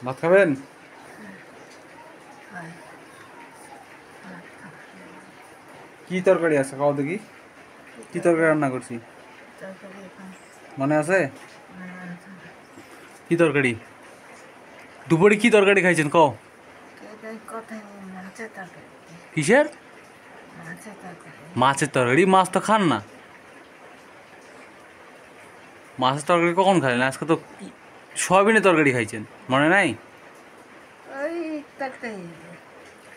ভাত খাবেন? কি তরকারি আছে খাও দেখি। কি তরকারি রান্না করছি মনে আছে? কি তরকারি? দুপুরে কি তরকারি খাইছেন কও? কিসের? মাছের তরকারি। মাছ তো খান না। মাছের তরকারি কখন খাইলেন? আজকে তো সয়াবিনের তরকারি খাইছেন, মনে নাই?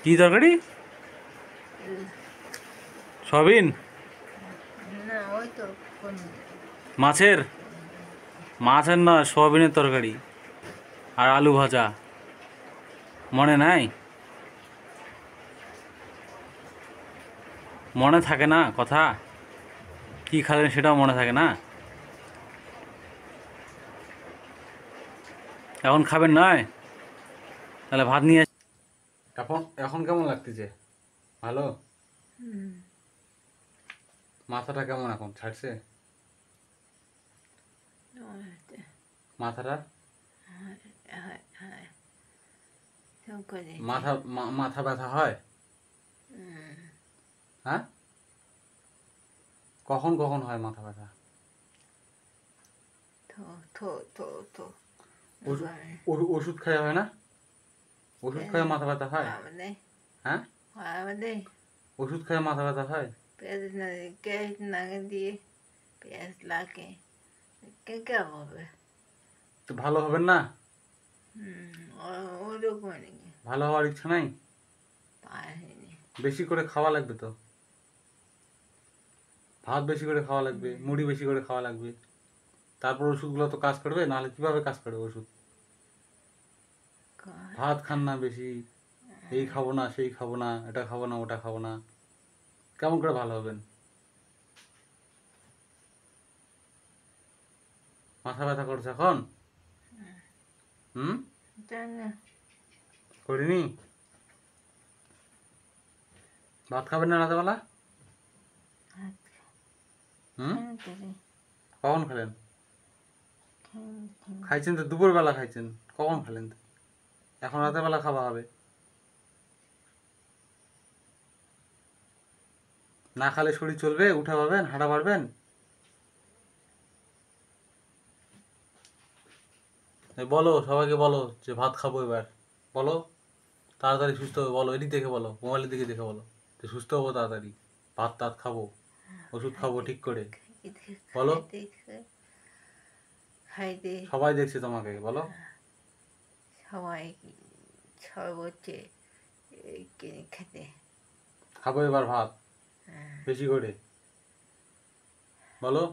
কি তরকারি? সয়াবিন? মাছের? মাছের না, সয়াবিনের তরকারি আর আলু ভাজা। মনে নাই? মনে থাকে না কথা? কি খালেন সেটাও মনে থাকে না? এখন খাবেন নয়? তাহলে ভাত নিয়ে এখন এখন কেমন লাগতেছে? ভালো? মাথাটা কেমন এখন ছাড়ছে? মাথাটা মাথা ব্যথা হয়? হ্যাঁ, কখন কখন হয় মাথা ব্যথা? ওষুধ খাওয়া হয় না? ওষুধ খাওয়া মাথা ব্যথা হয়? হ্যাঁ, ওষুধ খাওয়া মাথা ব্যথা হয়? তো ভালো হবেন না? ভালো হওয়ার ইচ্ছা নাই? বেশি করে খাওয়া লাগবে তো। ভাত বেশি করে খাওয়া লাগবে, মুড়ি বেশি করে খাওয়া লাগবে। তারপর ওষুধগুলো তো কাজ করবে, নাহলে কিভাবে কাজ করবে ওষুধ? ভাত খান না বেশি, এই খাবো না সেই খাবো না, এটা খাবো না ওটা খাবো না, কেমন করে ভালো হবেন? মাথা ব্যথা করছে এখন? হুম, করিনি? ভাত খাবেন না রাতেবেলা? হুম, কখন খেলেন? খাইছেন তো দুপুরবেলা খাইছেন, কখন খেলেন? এখন রাতেবেলা খাওয়া হবে। না খালে শরীর চলবে? উঠা পাবেন, হাঁটা পারবেন? বলো, সবাইকে বলো যে ভাত খাবো এবার। বলো, তাড়াতাড়ি সুস্থ হবে বলো, এদিক দেখে বলো, মোবাইলের দিকে দেখে বলো যে সুস্থ হবো তাড়াতাড়ি, ভাত টাত খাবো, ওষুধ খাবো ঠিক করে। বলো, সবাই দেখছে তোমাকে, বলো। খাবো এবার ভাত বেশি করে, বলো।